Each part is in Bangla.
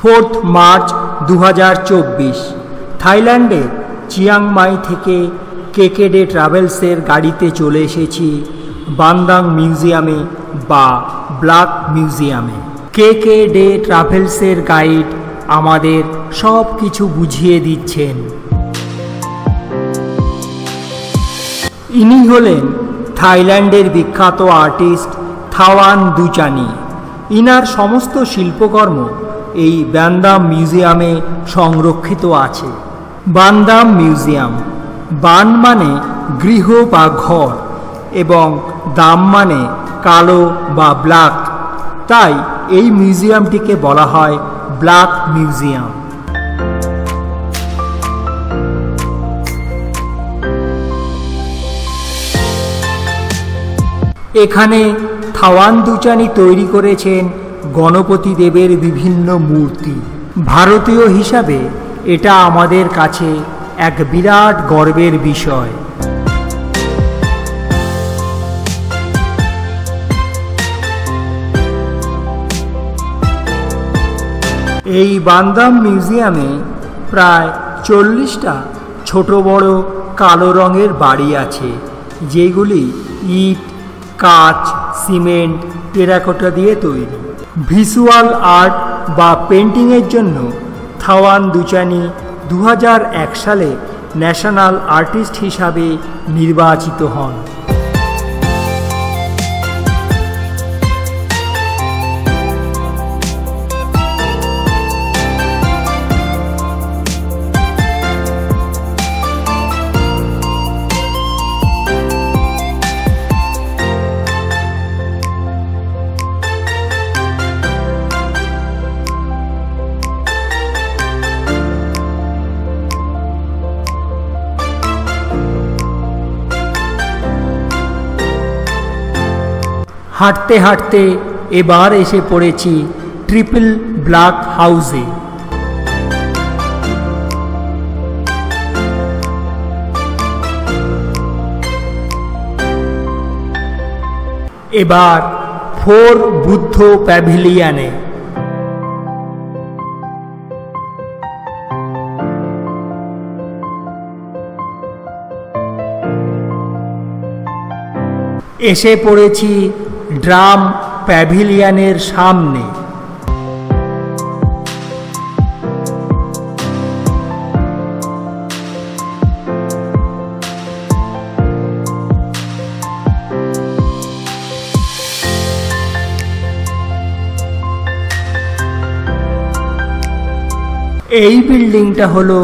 4 মার্চ 2024 থাইল্যান্ডের চিয়াংমাই থেকে কেকেডে ট্রাভেলসের গাড়িতে চলে এসেছি বান্দাং মিউজিয়ামে বা ব্ল্যাক মিউজিয়ামে। কেকেডে ট্রাভেলসের গাইড আমাদের সব কিছু বুঝিয়ে দিচ্ছেন। ইনি হলেন থাইল্যান্ডের বিখ্যাত আর্টিস্ট থাওয়ান দুচানি। ইনার সমস্ত শিল্পকর্ম এই বান্দাম মিউজিয়ামে সংরক্ষিত আছে। বান্দাম মিউজিয়াম, বান মানে গৃহ বা ঘর এবং দাম মানে কালো বা ব্ল্যাক, তাই এই মিউজিয়ামটিকে বলা হয় ব্ল্যাক মিউজিয়াম। এখানে থাওয়ান দুচানি তৈরি করেছেন গণপতি দেবের বিভিন্ন মূর্তি। ভারতীয় হিসাবে এটা আমাদের কাছে এক বিরাট গর্বের বিষয়। এই বান্দাম মিউজিয়ামে প্রায় 40টা ছোট বড় কালো রঙের বাড়ি আছে, যেগুলি ইট, কাঁচ, সিমেন্ট, টেরাকোটা দিয়ে তৈরি। ভিজুয়াল আর্ট বা পেন্টিংয়ের জন্য থাওয়ান দুচানি 2001 সালে ন্যাশনাল আর্টিস্ট হিসাবে নির্বাচিত হন। হাঁটতে হাঁটতে এবার এসে পড়েছি ট্রিপল ব্ল্যাক হাউসে। এবার 4 বুদ্ধ প্যাভিলিয়নে। এসে পড়েছি ড্রাম প্যাভিলিয়নের সামনে। এই বিল্ডিংটা হলো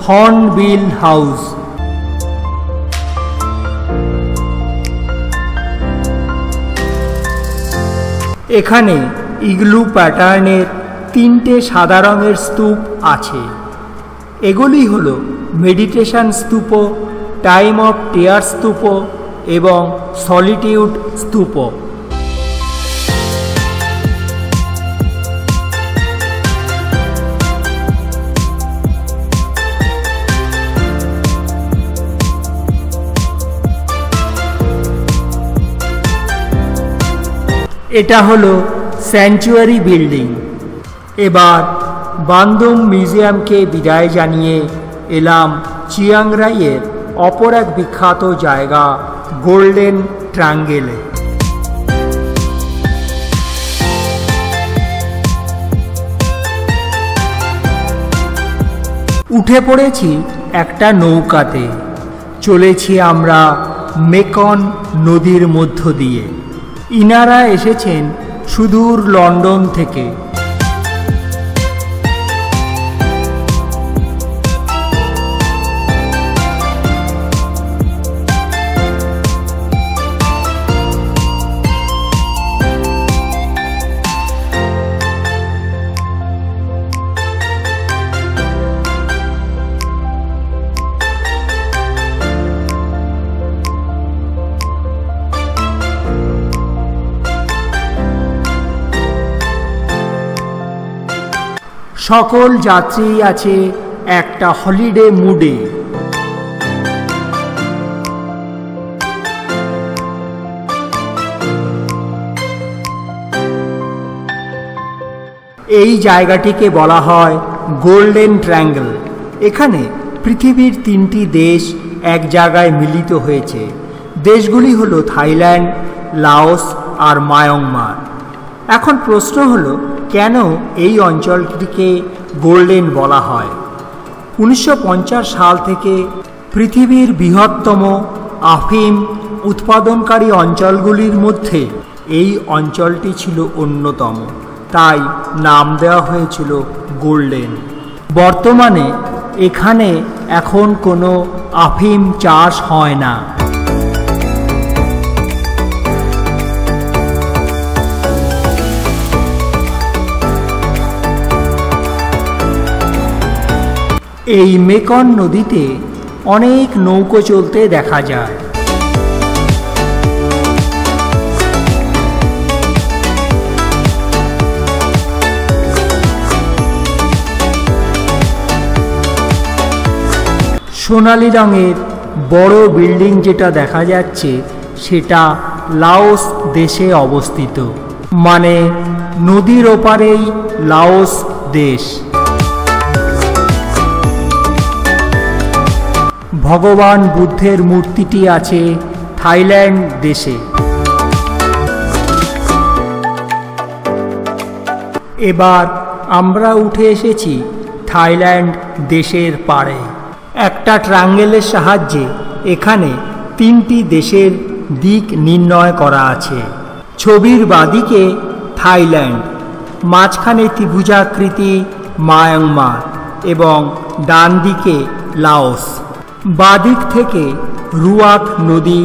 হর্নবিল হাউস। এখানে ইগলু প্যাটার্নের 3টে সাদা রঙের স্তূপ আছে। এগুলি হলো মেডিটেশন স্তূপ, টাইম অফ টিয়ার স্তূপ এবং সলিটিউড স্তূপ। এটা হলো স্যাংচুয়ারি বিল্ডিং। এবার বান্দুম মিউজিয়ামকে বিদায় জানিয়ে এলাম চিয়াং রাইয়ের অপর এক বিখ্যাত জায়গা গোল্ডেন ট্রায়াঙ্গেলে। উঠে পড়েছি একটা নৌকাতে। চলেছি আমরা মেকন নদীর মধ্য দিয়ে। ইনারা এসেছেন সুদূর লন্ডন থেকে। সকল যাত্রী আছে একটা হলিডে মুডে। এই জায়গাটিকে বলা হয় গোল্ডেন ট্রায়াঙ্গল। এখানে পৃথিবীর 3টি দেশ এক জায়গায় মিলিত হয়েছে। দেশগুলি হলো থাইল্যান্ড, লাওস আর মায়ানমার। এখন প্রশ্ন হলো, কেন এই অঞ্চলটিকে গোল্ডেন বলা হয়? 1950 সাল থেকে পৃথিবীর বৃহত্তম আফিম উৎপাদনকারী অঞ্চলগুলির মধ্যে এই অঞ্চলটি ছিল অন্যতম, তাই নাম দেওয়া হয়েছিল গোল্ডেন। বর্তমানে এখানে এখন কোনো আফিম চাষ হয় না। এই মেকং নদীতে অনেক নৌকো চলতে দেখা যায়। সোনালী রঙের বড় বিল্ডিং যেটা দেখা যাচ্ছে সেটা লাওস দেশে অবস্থিত, মানে নদীর ওপারেই লাওস দেশ। ভগবান বুদ্ধের মূর্তিটি আছে থাইল্যান্ড দেশে। এবার আমরা উঠে এসেছি থাইল্যান্ড দেশের পাড়ে। একটা ট্রায়াঙ্গেলের সাহায্যে এখানে 3টি দেশের দিক নির্ণয় করা আছে। ছবির বাঁদিকে থাইল্যান্ড, মাঝখানে ত্রিভুজাকৃতি মায়ানমার এবং ডান দিকে লাওস। বাঁদিক থেকে রুয়াক নদী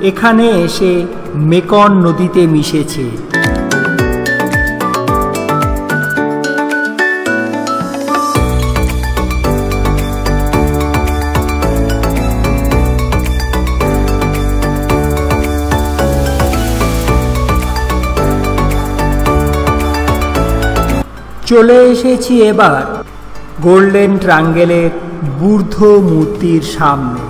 এখানে এসে মেকং নদীতে মিশেছে। চলে এসেছি এবার গোল্ডেন ট্রায়াঙ্গেলের বুদ্ধ মূর্তির সামনে।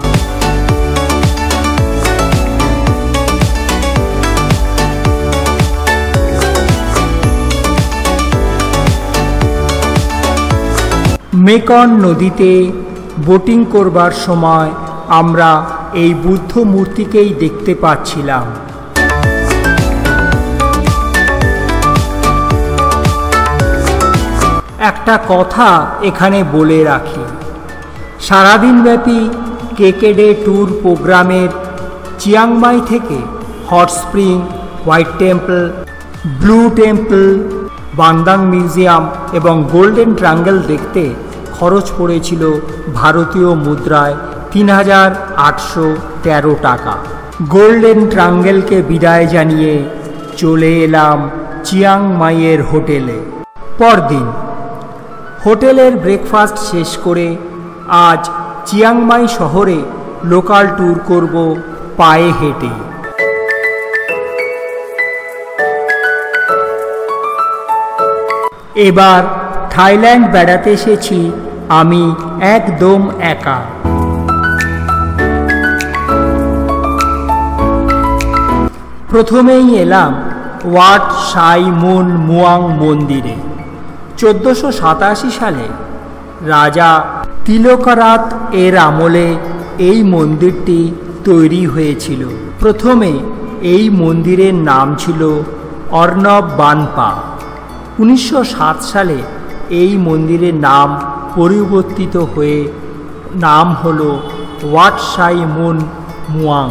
মেকং নদীতে বোটিং করবার সময় আমরা এই বুদ্ধ মূর্তিকেই দেখতে পাচ্ছিলাম। একটা কথা এখানে বলে রাখি, সারাদিনব্যাপী কেকেডে ট্যুর প্রোগ্রামের চিয়াংমাই থেকে hot spring, white temple, blue temple, বান্দাং মিউজিয়াম এবং গোল্ডেন ট্রায়াঙ্গল দেখতে খরচ পড়েছিল ভারতীয় মুদ্রায় ৩,৮১৩ টাকা। গোল্ডেন ট্রায়াঙ্গলকে বিদায় জানিয়ে চলে এলাম চিয়াংমাইয়ের হোটেলে। পরদিন হোটেলের ব্রেকফাস্ট শেষ করে আজ চিয়াংমাই শহরে লোকাল ট্যুর করব পায়ে হেঁটে। এবার থাইল্যান্ড বেড়াতে এসেছি আমি একদম একা। প্রথমেই এলাম ওয়াট সাই মুন মুয়াং মন্দিরে। 1487 সালে রাজা তিলকরাত এর আমলে এই মন্দিরটি তৈরি হয়েছিল। প্রথমে এই মন্দিরের নাম ছিল অর্ণব বানপা। 1907 সালে এই মন্দিরের নাম পরিবর্তিত হয়ে নাম হলো ওয়াট সাই মুন মুয়াং।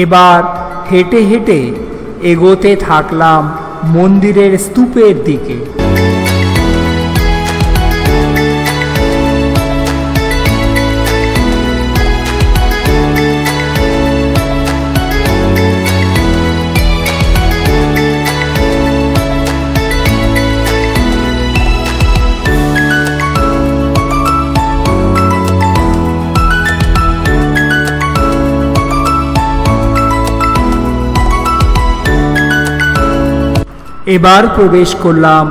এবার হেঁটে হেঁটে এগোতে থাকলাম মন্দিরের স্তূপের দিকে। এবার প্রবেশ করলাম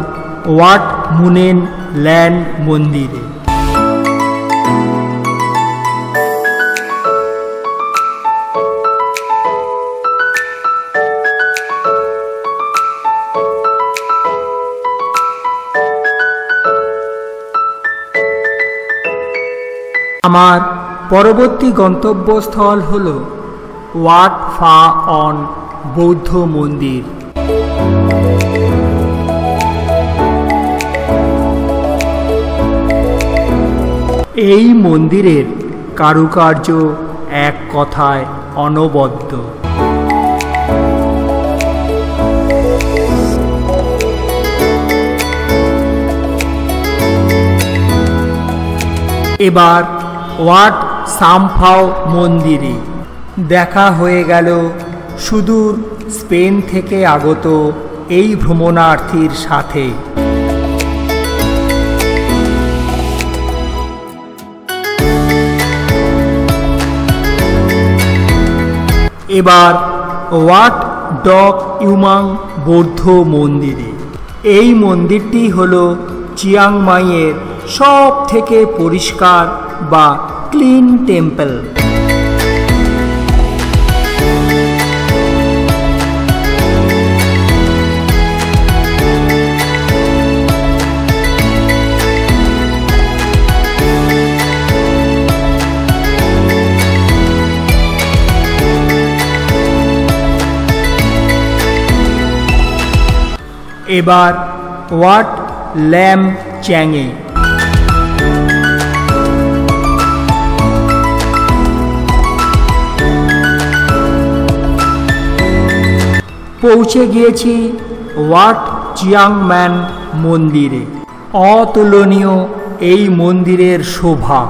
ওয়াট মুনেন ল্যান্ড মন্দিরে। আমার পরবর্তী গন্তব্যস্থল হল ওয়াট ফা অন বৌদ্ধ মন্দির। এই মন্দিরের কারুকার্য এক কথায় অনবদ্য। এবার ওয়াট সামফাও মন্দিরে দেখা হয়ে গেল সুদূর স্পেন থেকে আগত এই ভ্রমণার্থীর সাথে। এবার ওয়াট ডক ইউমাং বৌদ্ধ মন্দিরে। এই মন্দিরটি হল চিয়াংমাইয়ের সব থেকে পরিষ্কার বা ক্লিন টেম্পল। এবার ওয়াট ল্যাম চ্যাংয়ে। পৌঁছে গিয়েছি ওয়াট চিয়াংম্যান মন্দিরে। অতুলনীয় এই মন্দিরের শোভা।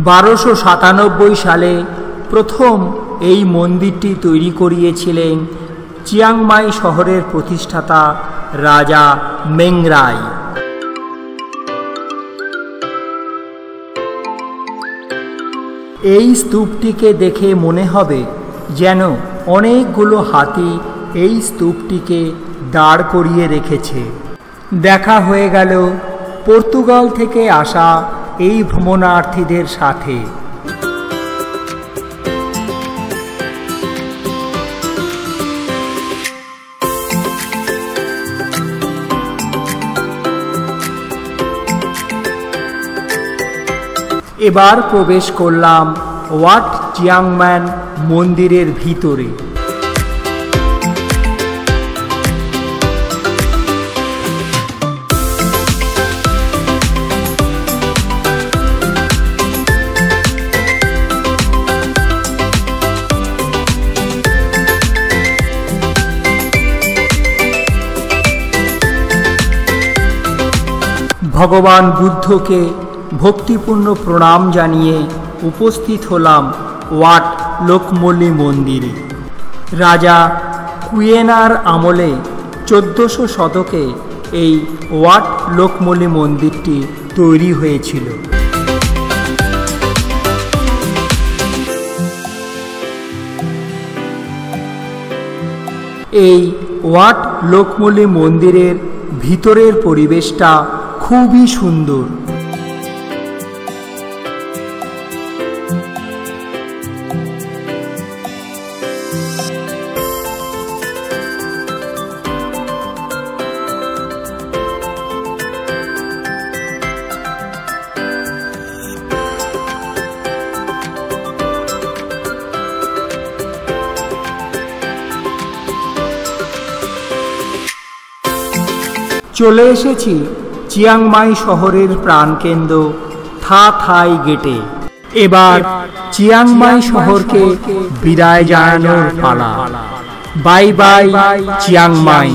(1297 সালে প্রথম এই মন্দিরটি তৈরি করিয়েছিলেন চিয়াংমাই শহরের প্রতিষ্ঠাতা রাজা মেংরাই। এই স্তূপটিকে দেখে মনে হবে যেন অনেকগুলো হাতি এই স্তূপটিকে দাঁড় করিয়ে রেখেছে। দেখা হয়ে গেল পর্তুগাল থেকে আসা এই ভ্রমণার্থীদের সাথে। এবার প্রবেশ করলাম ওয়াট চিয়াংম্যান মন্দিরের ভিতরে। ভগবান বুদ্ধকে ভক্তিপূর্ণ প্রণাম জানিয়ে উপস্থিত হলাম ওয়াট লোকমলি মন্দিরে। রাজা কুয়েনার আমলে 1400 শতকে এই ওয়াট লোকমলি মন্দিরটি তৈরি হয়েছিল। এই ওয়াট লোকমলি মন্দিরের ভিতরের পরিবেশটা খুবই সুন্দর। চলে এসেছি চিয়াংমাই শহরের প্রাণকেন্দ্র থা থাই গেটে। এবার চিয়াংমাই শহরকে বিদায় জানানোর পালা। Bye bye Chiang Mai.